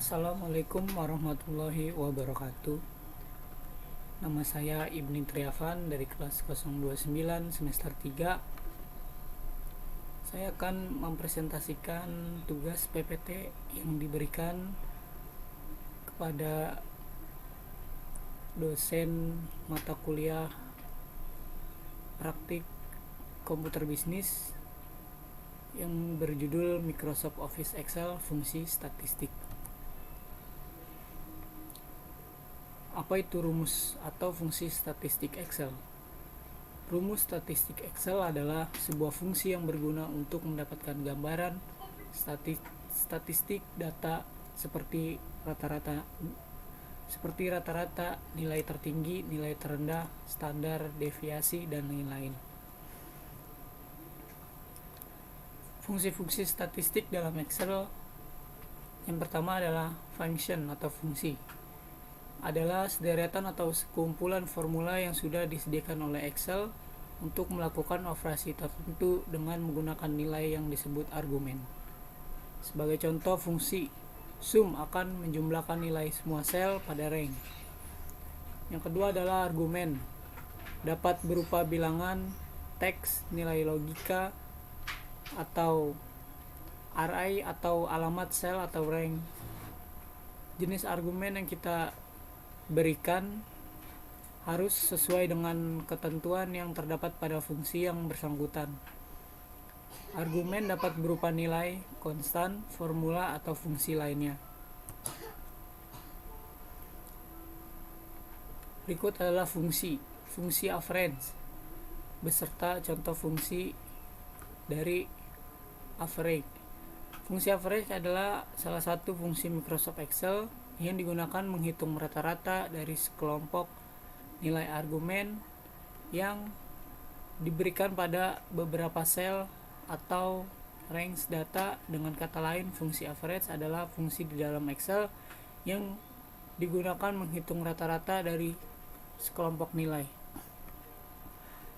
Assalamualaikum warahmatullahi wabarakatuh. Nama saya Ibni Triavan dari kelas 029 semester 3. Saya akan mempresentasikan tugas PPT yang diberikan kepada dosen mata kuliah praktik komputer bisnis yang berjudul Microsoft Office Excel fungsi statistik. Apa itu rumus atau fungsi statistik Excel? Rumus statistik Excel adalah sebuah fungsi yang berguna untuk mendapatkan gambaran statistik data seperti rata-rata, nilai tertinggi, nilai terendah, standar, deviasi, dan lain-lain. Fungsi-fungsi statistik dalam Excel yang pertama adalah function atau fungsi. Adalah sederetan atau sekumpulan formula yang sudah disediakan oleh Excel untuk melakukan operasi tertentu dengan menggunakan nilai yang disebut argumen. Sebagai contoh, fungsi sum akan menjumlahkan nilai semua sel pada rank. Yang kedua adalah argumen, dapat berupa bilangan, teks, nilai logika, atau array atau alamat sel atau rank. Jenis argumen yang kita berikan harus sesuai dengan ketentuan yang terdapat pada fungsi yang bersangkutan. Argumen dapat berupa nilai, konstan, formula, atau fungsi lainnya. Berikut adalah fungsi average beserta contoh fungsi dari average. Fungsi average adalah salah satu fungsi Microsoft Excel yang digunakan menghitung rata-rata dari sekelompok nilai argumen yang diberikan pada beberapa sel atau range data. Dengan kata lain, fungsi average adalah fungsi di dalam Excel yang digunakan menghitung rata-rata dari sekelompok nilai.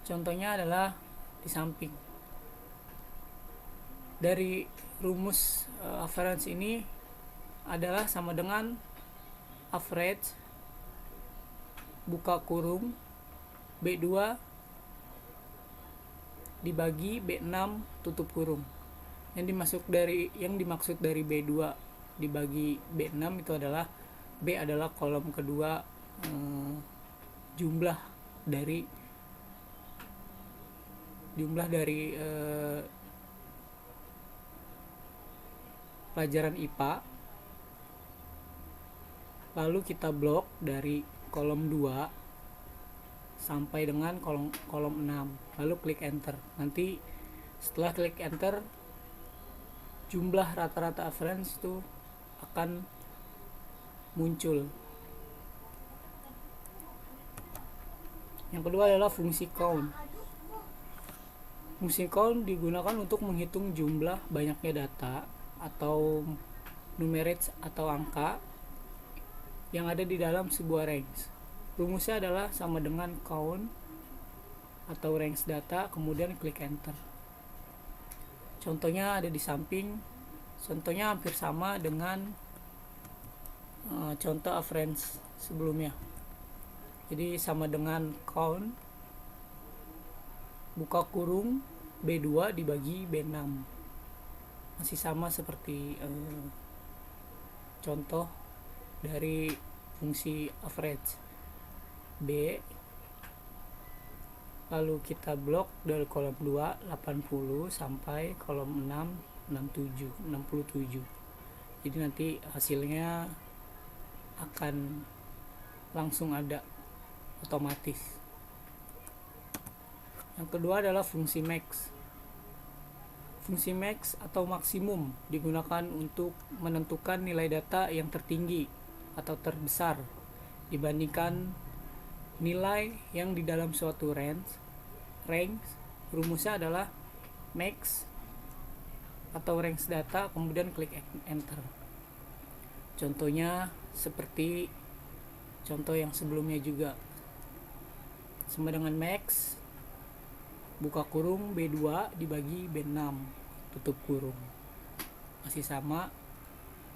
Contohnya adalah di samping. Dari rumus average ini adalah sama dengan average buka kurung B2 dibagi B6 tutup kurung. Yang dimaksud dari B2 dibagi B6 itu adalah B adalah kolom kedua, jumlah dari pelajaran IPA. Lalu kita blok dari kolom 2 sampai dengan kolom 6. Lalu klik enter. Nanti setelah klik enter, jumlah rata-rata average itu akan muncul. Yang kedua adalah fungsi count. Fungsi count digunakan untuk menghitung jumlah banyaknya data atau numerik atau angka yang ada di dalam sebuah range. Rumusnya adalah sama dengan count atau range data, kemudian klik enter. Contohnya ada di samping. Contohnya hampir sama dengan contoh average sebelumnya. Jadi sama dengan count buka kurung B2 dibagi B6. Masih sama seperti contoh dari fungsi average B. Lalu kita blok dari kolom 2 80 sampai kolom 6 67. Jadi nanti hasilnya akan langsung ada otomatis. Yang kedua adalah fungsi max. Fungsi max atau maksimum digunakan untuk menentukan nilai data yang tertinggi atau terbesar dibandingkan nilai yang di dalam suatu range. Rumusnya adalah max atau range data, kemudian klik enter. Contohnya seperti contoh yang sebelumnya juga, sama dengan max buka kurung B2 dibagi B6 tutup kurung. Masih sama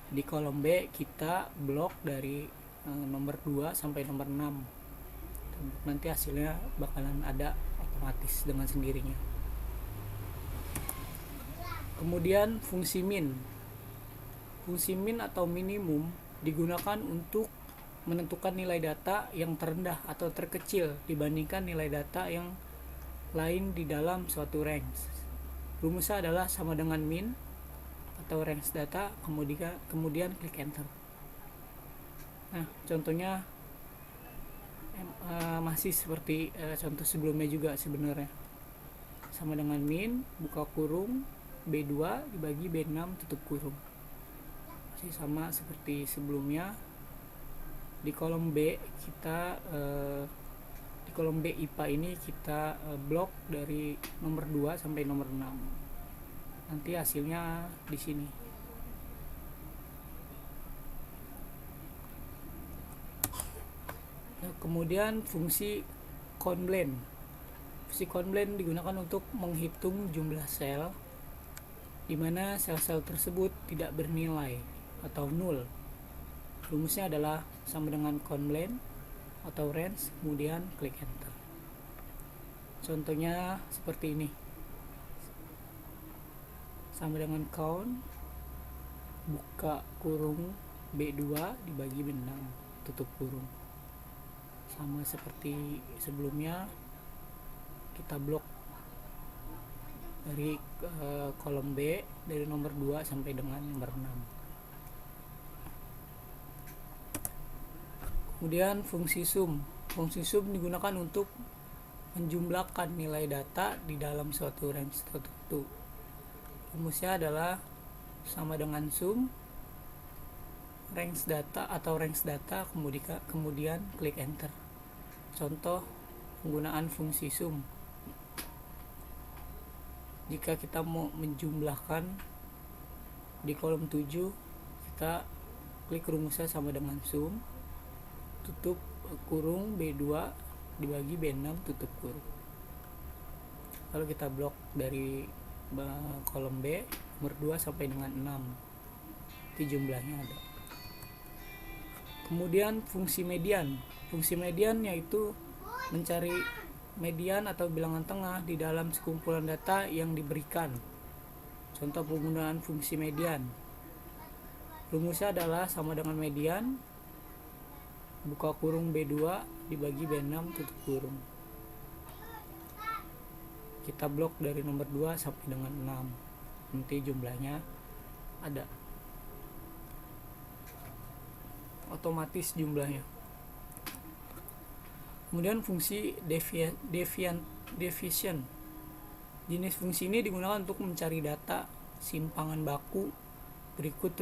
Di kolom B kita blok dari nomor 2 sampai nomor 6. Nanti hasilnya bakalan ada otomatis dengan sendirinya. Kemudian fungsi min. Fungsi min atau minimum digunakan untuk menentukan nilai data yang terendah atau terkecil dibandingkan nilai data yang lain di dalam suatu range. Rumusnya adalah sama dengan min atau range data, kemudian klik enter. Nah, contohnya masih seperti contoh sebelumnya juga sebenarnya. Sama dengan min, buka kurung, B2 dibagi B6 tutup kurung. Masih sama seperti sebelumnya. Di kolom B kita di kolom B IPA ini kita blok dari nomor 2 sampai nomor 6. Nanti hasilnya di sini. Nah, kemudian fungsi conblend. Fungsi conblend digunakan untuk menghitung jumlah sel di mana sel-sel tersebut tidak bernilai atau nol. Rumusnya adalah sama dengan conblend atau range, kemudian klik enter. Contohnya seperti ini. Sama dengan count, buka kurung B2 dibagi B6 tutup kurung. Sama seperti sebelumnya, kita blok dari kolom B dari nomor 2 sampai dengan nomor 6. Kemudian fungsi sum. Fungsi sum digunakan untuk menjumlahkan nilai data di dalam suatu range tertentu. Rumusnya adalah sama dengan sum range data atau range data, kemudian klik enter. Contoh penggunaan fungsi sum. Jika kita mau menjumlahkan di kolom 7, kita klik rumusnya sama dengan sum tutup kurung B2 dibagi B6 tutup kurung. Lalu kita blok dari kolom B nomor 2 sampai dengan 6. Itu jumlahnya ada. Kemudian fungsi median. Fungsi median yaitu mencari median atau bilangan tengah di dalam sekumpulan data yang diberikan. Contoh penggunaan fungsi median. Rumusnya adalah sama dengan median buka kurung B2 dibagi B6 tutup kurung. Kita blok dari nomor 2 sampai dengan 6. Nanti jumlahnya ada. Otomatis jumlahnya. Kemudian fungsi deviation. Jenis fungsi ini digunakan untuk mencari data simpangan baku. Berikut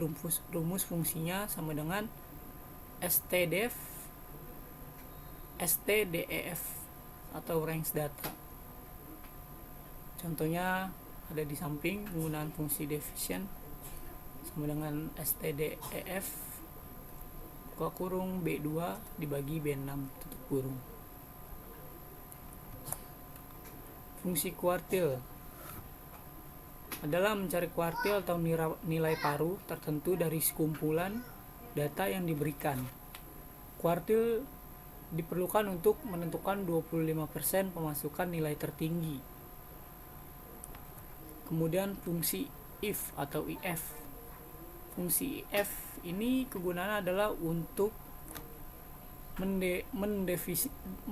rumus fungsinya sama dengan stdef, stdef atau range data. Contohnya ada di samping penggunaan fungsi deviation sama dengan stdef buka kurung B2 dibagi B6 tutup kurung. Fungsi kuartil adalah mencari kuartil atau nilai paruh tertentu dari sekumpulan data yang diberikan. Kuartil diperlukan untuk menentukan 25% pemasukan nilai tertinggi. Kemudian fungsi if atau if. Fungsi if ini kegunaannya adalah untuk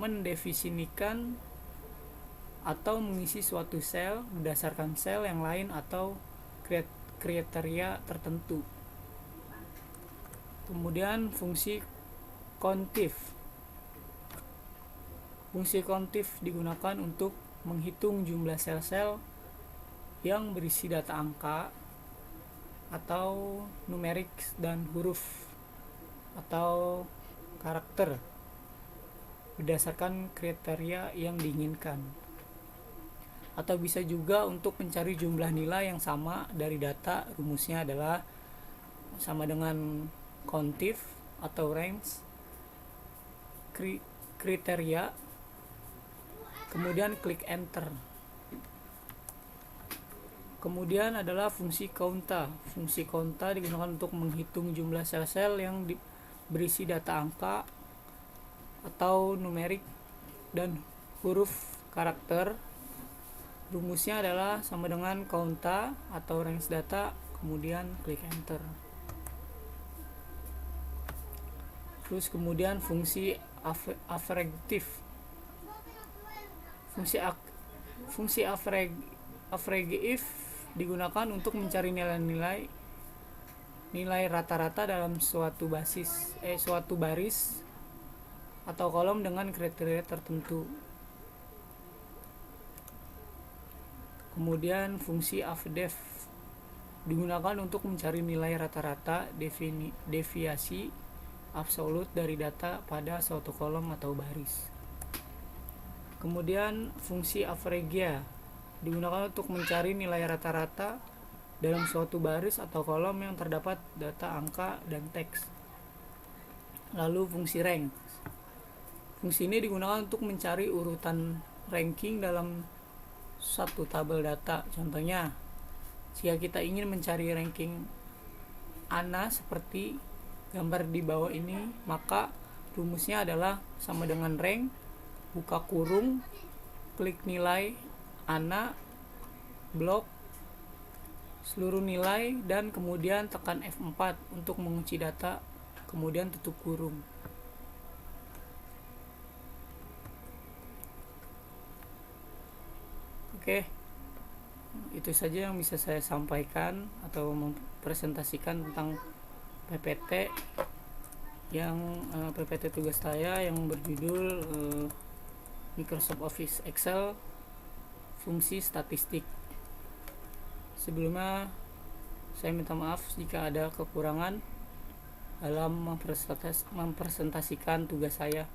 mendefinisikan atau mengisi suatu sel berdasarkan sel yang lain atau kriteria tertentu. Kemudian fungsi countif. Fungsi countif digunakan untuk menghitung jumlah sel-sel yang berisi data angka atau numerik dan huruf atau karakter berdasarkan kriteria yang diinginkan. Atau bisa juga untuk mencari jumlah nilai yang sama dari data. Rumusnya adalah sama dengan countif atau range kriteria, kemudian klik enter. Kemudian adalah fungsi counta. Fungsi counta digunakan untuk menghitung jumlah sel-sel yang berisi data angka atau numerik dan huruf karakter. Rumusnya adalah sama dengan counta atau range data, kemudian klik enter. Terus kemudian fungsi aggregatif. Fungsi aggregatif digunakan untuk mencari nilai rata-rata dalam suatu baris atau kolom dengan kriteria tertentu. Kemudian fungsi avdef digunakan untuk mencari nilai rata-rata deviasi absolut dari data pada suatu kolom atau baris. Kemudian fungsi avregia digunakan untuk mencari nilai rata-rata dalam suatu baris atau kolom yang terdapat data angka dan teks. Lalu fungsi rank. Fungsi ini digunakan untuk mencari urutan ranking dalam satu tabel data. Contohnya, jika kita ingin mencari ranking ANA seperti gambar di bawah ini, maka rumusnya adalah sama dengan rank, buka kurung, klik nilai ANA, blok, seluruh nilai, dan kemudian tekan F4 untuk mengunci data, kemudian tutup kurung. Oke, itu saja yang bisa saya sampaikan atau mempresentasikan tentang PPT PPT tugas saya yang berjudul Microsoft Office Excel fungsi statistik. Sebelumnya saya minta maaf jika ada kekurangan dalam mempresentasikan tugas saya.